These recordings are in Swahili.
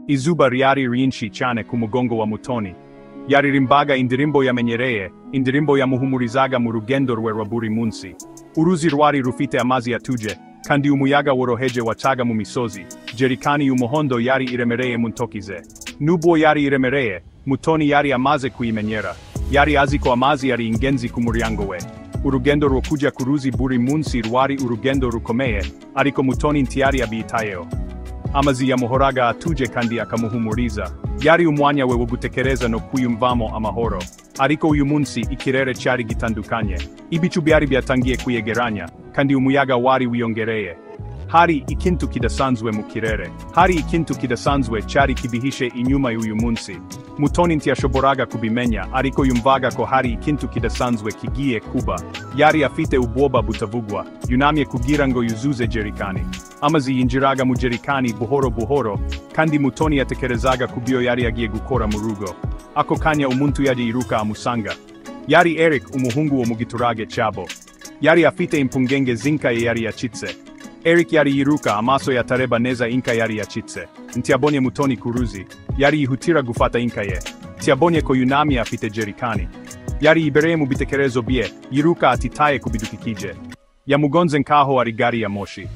izuba ryari ryinshi cyane ku mugongo wa Mutoni. Yaririmbaga indirimbo yamenyereye, indirimbo yamuhumurizaga mu rugendo rwe rwa buri munsi. Uruzi rwari rufite amazi atuje, kandi umuyaga woroheje wacaga mu misozi. Jerikani y'umuhondo yari iremereye mu ntoki ze. Nubwo yari iremereye, Mutoni yari amaze kuyimenyera. Yari azi ko amazi yari ingenzi ku muryango we. Urugendo rwo kujya ku ruzi buri munsi rwari urugendo rukomeye, ariko Mutoni ntiyari abyitayeho. Amazi yamuhoraga atuje kandi akamuhumuriza. Yari umwanya we wo gutekereza no kwiyumvamo amahoro. Ariko uyu munsi ikirere cyari gitandukanye. Ibicu byari byatangiye kwiyegeranya, kandi umuyaga wari wiyongereye. Hari ikintu kidasanzwe mu kirere. Hari ikintu kidasanzwe cyari kibihishe inyuma y'uyu munsi. Mutoni ntiyashoboraga kubimenya, ariko yumvaga ko hari ikintu kidasanzwe kigiye kuba. Yari afite ubwoba butavugwa, yunamye kugira ngo yuzuze jerikani. Amazi yinjiraga mu jerikani buhoro buhoro, kandi Mutoni yatekerezaga kubyo yari agiye gukora mu rugo. Ako kanya umuntu yiruka amusanga. Yari Eric, umuhungu wo mu giturage cyabo. Yari afite impungenge zinka ye yari yacitse. Eric yari yiruka amaso yatareba neza inka yari yacitse. Ntiyabonye Mutoni ku ruzi. Yari yihutira gufata inka ye. Ntiyabonye ko yunamye afite jerikani. Yari yibereye mu bitekerezo bye, yiruka atitaye ku bidukikije. Yamugonze nkaho ari gari ya moshi.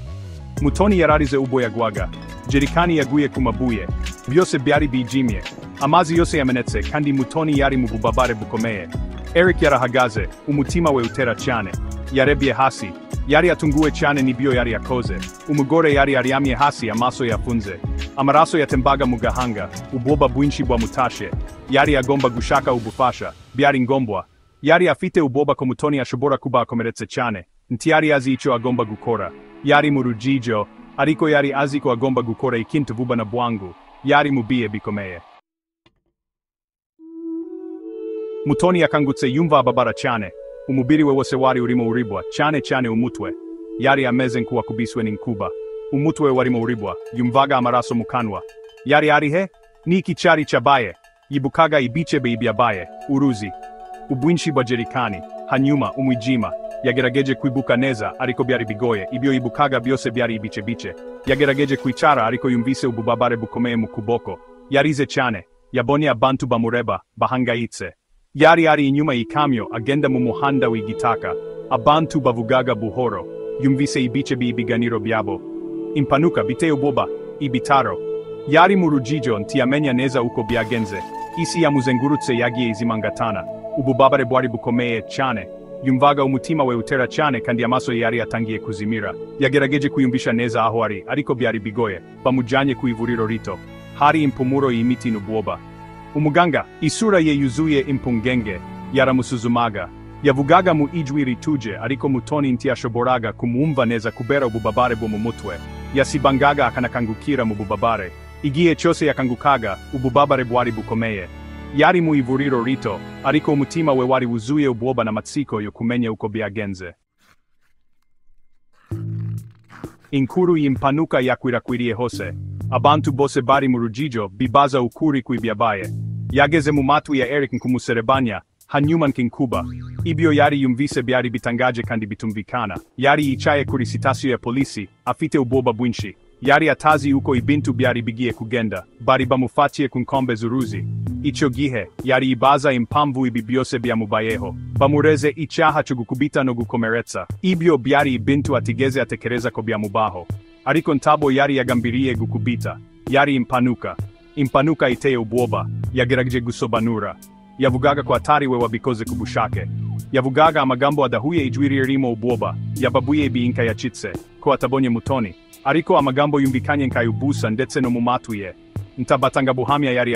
Mutoni yararize ubwo yagwaga. Jerikani yaguye ku mabuye. Byose byari bijimye. Amazi yose yamenetse, kandi Mutoni yari mu bubabare bukomeye. Eric yarahagaze, umutima we utera cyane. Yarebye hasi. Yari atunguwe cyane n'ibyo yari yakoze. Umugore yari aryamye hasi, amaso yafunze. Amaraso yatembaga mu gahanga, ubwoba bwinshi bwamutashe. Yari agomba gushaka ubufasha. Byari ngombwa. Yari afite ubwoba ko Mutoni ashobora kuba akomeretse cyane. Ntiyari azi icyo agomba gukora. Yari mu rujijo, ariko yari azi ko agomba gukora ikintu vuba na bwangu. Yari mu bihe bikomeye. Mutoni yakangutse yumva ababara cyane. Umubiri we wose wari urimo uribwa, cyane cyane umutwe. Yari ameze nk'uwakubiswe n'inkuba. Umutwe warimo uribwa, yumvaga amaraso mu kanwa. Yari arihe? Niki cyari cyabaye? Yibukaga ibice bye byabaye, uruzi, ubwinshi bwa jerikani, hanyuma umwijima. Yagerageje kwibuka neza, ariko byari bigoye. Ibyo yibukaga byose byari ibice. Yagerageje kwicara, ariko yumvise ububabare bukomeye mu kuboko. Yarize cyane. Yabonye abantu bamureba, bahangayitse. Yari ari inyuma y'ikamyo, agenda mu muhanda w'igitaka. Abantu bavugaga buhoro. Yumvise ibice by'ibiganiro byabo. Impanuka, biteye ubwoba, ibitaro. Yari mu rujijo, ntiyamenya neza uko byagenze. Isi yamuzengurutse yagiye izimangatana. Ububabare bwari bukomeye cyane. Yumvaga umutima we utera cyane, kandi amaso yari yatangiye kuzimira. Yagerageje kwiyumvisha neza aho ari, ariko byari bigoye. Bamujyanye ku ivuriro rito. Hari impumuro y'imiti n'ubwoba. Umuganga, isura ye yuzuye impungenge, yaramusuzumaga. Yavugaga mu ijwi rituje, ariko Mutoni ntiyashoboraga kumwumva neza kubera ububabare bwo mu mutwe. Yasibangaga akanakangukira mu bubabare. Igihe cyose yakangukaga, ububabare bwari bukomeye. Yari mu ivuriro rito, ariko umutima we wari wuzuye ubwoba n'amatsiko yo kumenya uko byagenze. Inkuru y'impanuka yakwirakwiriye hose. Abantu bose bari mu rujijo, bibaza ukuri kw'ibyabaye. Yageze mu matwi ya Eric nk'umuserebanya, hanyuma nk'inkuba. Ibyo yari yumvise byari bitangaje kandi bitumvikana. Yari yicaye kuri sitasiyo ya polisi, afite ubwoba bwinshi. Yari atazi uko ibintu byari bigiye kugenda. Bari bamufatiye ku nkombe z'uruzi. Icyo gihe, yari ibaza impamvu ibi byose byamubayeho. Bamureze icyaha cyo gukubita no gukomeretsa. Ibyo byari ibintu atigeze atekereza ko byamubaho. Ariko ntabo yari yagambiriye gukubita. Yari impanuka. Impanuka iteye ubwoba. Yagerageje gusobanura. Yavugaga ko atari we wabikoze ku bushake. Yavugaga amagambo adahuye, ijwi ririmo ubwoba. Yababuye ibinka yacitse, ko atabonye Mutoni. Ariko amagambo yumvikanye nk'ayubusa ndetse no mu matwi ye. Ntabatanga buhamya yari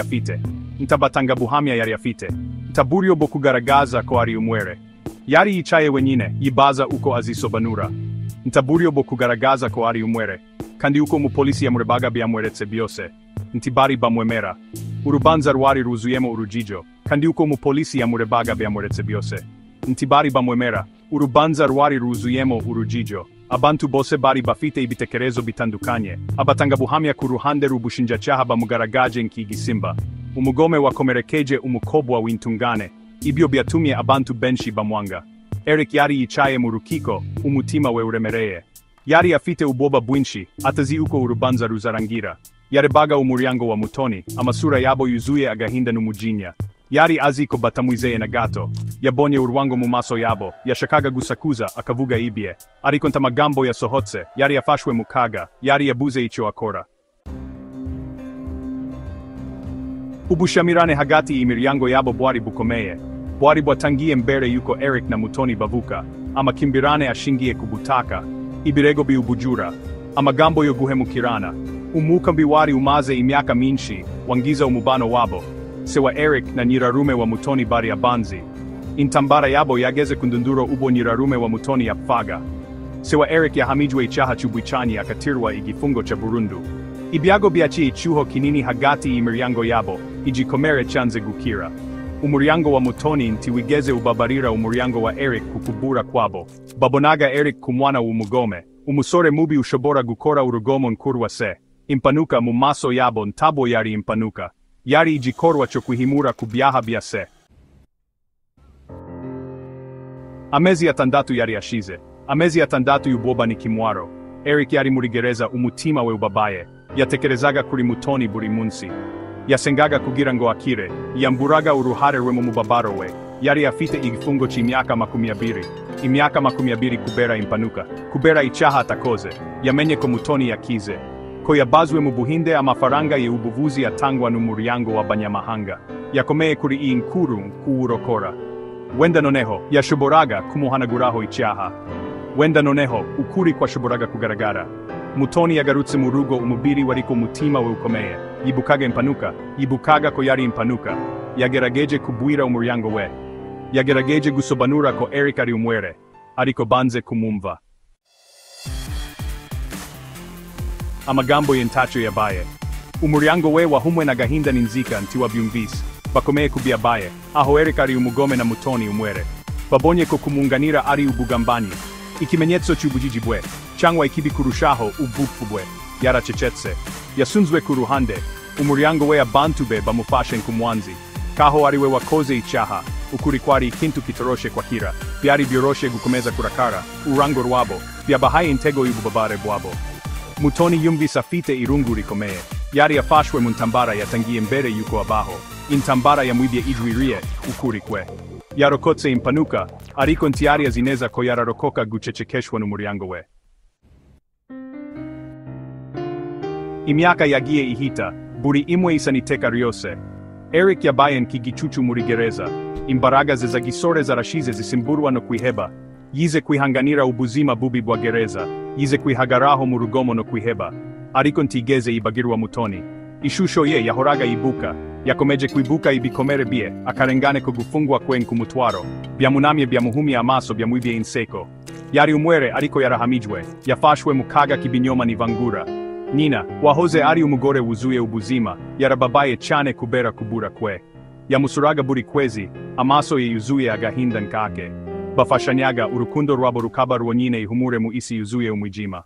afite. Ntaburyo bwo kugaragaza ko ari umwere. Yari yicaye wenyine, yibaza uko azisobanura. Ntaburyo bwo kugaragaza ko ari umwere. Kandi uko umupolisi yamurebaga byamweretse byose. Ntibari bamwemera. Urubanza rwari ruzuyemo urujijo, kandi uko umupolisi yamurebaga byamweretse byose. Ntibari bamwemera. Urubanza rwari ruzuyemo urujijo. Abantu bose bari bafite ibitekerezo bitandukanye. Abatanga buhamya ku ruhande rw'ubushinjacyaha bamugaragaje nk'igisimba. Umugome wakomerekeje umukobwa w'intungane. Ibyo byatumye abantu benshi bamwanga. Eric yari yicaye mu rukiko, umutima we uremereye. Yari afite ubwoba bwinshi, atazi uko urubanza ruzarangira. yarebaga umuryango wa Mutoni, amasura yabo yuzuye agahinda n'umujinya. Yari azi ko batamwizeye na gato, yabonye urwango mu maso yabo, yashakaga gusakuza akavuga ibye, ariko amagambo yasohotse, yari yafashwe mu kaga, yari yabuze icyo akora. Ubushamirane hagati y'imiryango yabo bwari bukomeye, bwari bwatangiye mbere yuko Eric na Mutoni bavuka, amakimbirane ashingiye ku butaka, ibirego by'ubujura, amagambo yo guhemukirana. Umwuka mbi wari umaze imyaka myinshi wangiza umubano wabo. Se wa Eric na nyirarume wa Mutoni bari abanzi. Intambara yabo yageze ku ndunduro ubwo nyirarume wa Mutoni yapfaga. Se wa Eric yahamijwe icyaha cy'ubwicanyi akatirwa igifungo cha burundu. Ibyago byaciye icyuho kinini hagati y'imiryango yabo, igikomere cyanze gukira. Umuryango wa Mutoni ntiwigeze ubabarira umuryango wa Eric kukubura kwabo. Babonaga Eric kumwana w'umugome, umusore mubi ushobora gukora urugomo nkurwa se. Impanuka mu maso yabo ntabo yari impanuka, yari igikorwa cyo kwihimura ku byaha bya se. Amezi atandatu yari ashize, amezi atandatu y'ubwoba n'ikimwaro. Eric yari muri gereza, umutima we ubabaye, yatekerezaga kuri Mutoni buri munsi. Yasengaga kugira ngo akire, yamburaga uruhare rwe mu mubabaro we. Yari afite igifungo cy'imyaka 20, imyaka 20 kubera impanuka, kubera icyaha atakoze. Yamenye ko Mutoni yakize, ko yabazwe mu Buhinde, amafaranga y'ubuvuzi yatangwa n'umuryango w'abanyamahanga. Yakomeye kuri iyi nkuru kuwurokora. Wenda noneho yashoboraga kumuhanaguraho icyaha. Wenda noneho ukuri kwashoboraga kugaragara. Mutoni yagarutse mu rugo, umubiri wari ku mutima we ukomeye. Yibukaga impanuka, yibukaga ko yari impanuka. Yagerageje kubwira umuryango we, yagerageje gusobanura ko Eric ari umwere, ariko banze kumumva. Amagambo ye ntacyo yabaye. Umuryango we wahumwe n'agahinda n'inzika ntiwabyumvise. Bakomeye kubyabaye, aho Eric ari umugome na Mutoni umwere. Babonye ko kumunganira ari ubugambanyi, ikimenyetso cy'ubujiji bwe, cyangwa ikibi kurushaho ubupfu bwe. Yaracecetse, yasunzwe ku ruhande. Umuryango we abantu be bamufashe nk'umwanzi, kaho ari we wakoze icyaha. Ukuri kwari ikintu kitoroshe kwakira, byari byoroshe gukomeza kurakara. Urango rwabo byabahaye intego y'ububabare bwabo. Mutoni yumvise afite irungu rikomeye. Yari yafashwe mu ntambara yatangiye mbere yuko abaho, intambara yamwibye ijwiriye ukuri kwe. Yarokotse impanuka, ariko ntiyari azi neza ko yararokoka gucecekeshwa n'umuryango we. Imyaka yagiye ihita, buri imwe isa n'iteka ryose. Eric yabaye nk'igicucu muri gereza. Imbaraga ze za gisore zarashize zisimburwa no kwiheba. Yize kwihanganira ubuzima bubi bwa gereza, yize kwihagaraho mu rugomo no kwiheba. Ariko ntigeze yibagirwa Mutoni. Ishusho ye yahoraga yibuka, yakomeje kwibuka ibikomere bye, akarengane ko gufungwa kwe nk'umutwaro. Byamunamye, byamuhumye amaso, byamwibye inseko. Yari umwere ariko yarahamijwe, yafashwe mu kaga k'ibinyoma n'ivangura. Nina, wahoze ari umugore wuzuye ubuzima, yarababaye cyane kubera kubura kwe. Yamusuraga buri kwezi, amaso ye yuzuye agahinda nkake. Bafashanyaga, urukundo rwabo rukaba rwonyine ihumure mu isi yuzuye umwijima.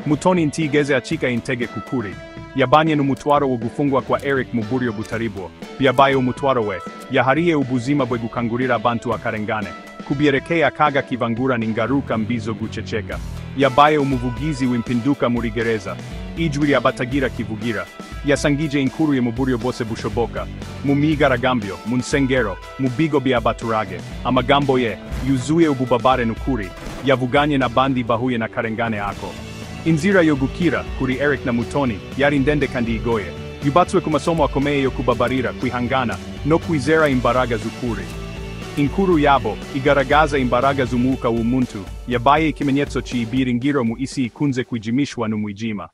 Mutoni ntigeze acika intege kukuri. Yabanye n'umutwaro wo gufungwa kwa Eric mu buryo butaribwo. Byabaye umutwaro we, yahariye ubuzima bwe gukangurira abantu akarengane, kubyerekeye akaga k'ivangura n'ingaruka mbi zo guceceka. Yabaye umuvugizi w'impinduka muri gereza, ijwi ry'abatagira kivugira. Yasangije inkuru ye mu buryo bwose bushoboka, mu myigaragambyo, mu nsengero, mu bigo by'abaturage. Amagambo ye yuzuye ububabare n'ukuri, yavuganye n'abandi bahuye n'akarengane ako. Inzira yo gukira kuri Eric na Mutoni yari ndende kandi igoye. Yubatswe ku masomo akomeye yo kubabarira, kwihangana no kwizera imbaraga z'ukuri. Inkuru yabo igaragaza imbaraga z'umwuka w'umuntu, yabaye ikimenyetso cy'ibyiringiro mu isi ikunze kwijimishwa n'umwijima.